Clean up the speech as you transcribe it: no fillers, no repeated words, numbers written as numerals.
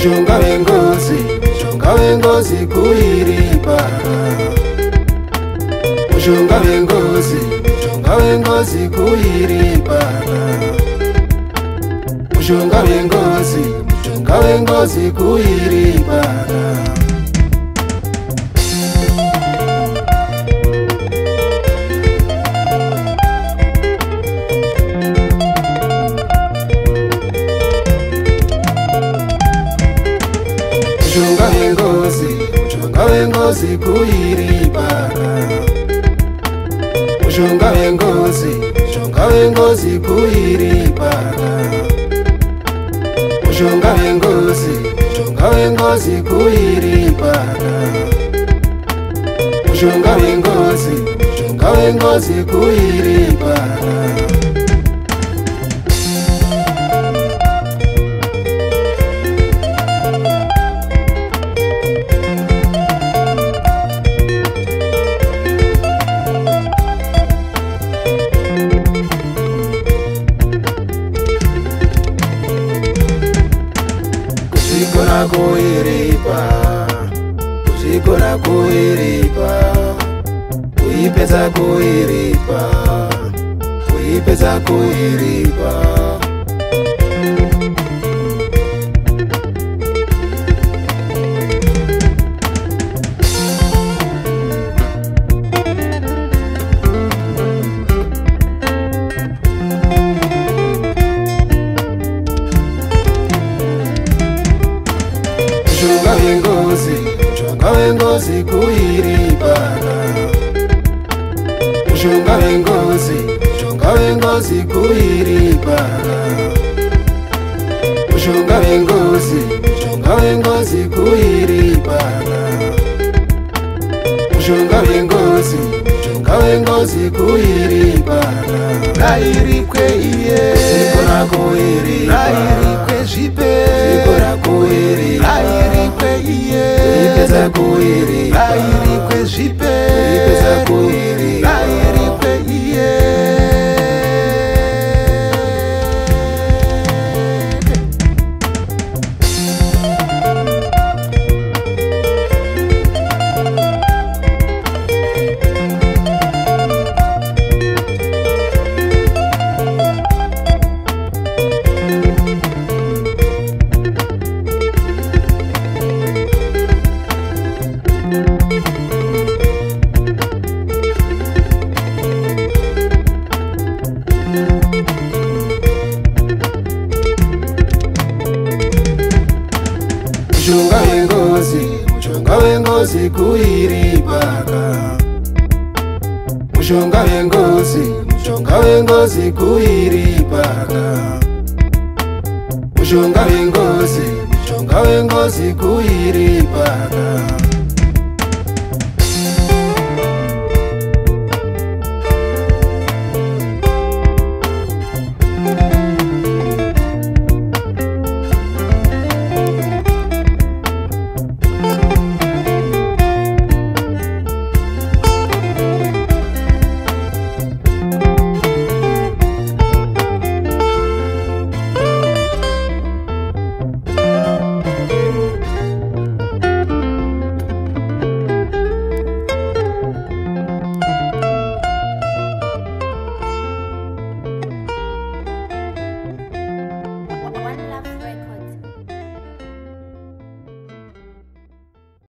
mushonga wengozi kuiripara, mushonga wengozi kuiripara, mushonga wengozi kuiripara. Mushonga wengozi kuiripara, mushonga wengozi kuiripara, mushonga wengozi kuiripara, mushonga wengozi kuiripara. Kushikora kuiripa, kuipeza kuiripa, kuipeza kuiripa. Mushonga wengozi kuiripara, mushonga wengozi kuiripara, mushonga wengozi kuiripara, mushonga wengozi kuiripara. Rairikwe iye, zvikora kuiripa, rairikwe zvipe, zvikora kuiripa, rairikwe iye, kuipeza kuiripa, rairikwe zvipe, kuipeza kuiripa, rairikwe iye. mushonga wengozi kuiripara, mushonga wengozi kuiripara, mushonga wengozi kuiripara.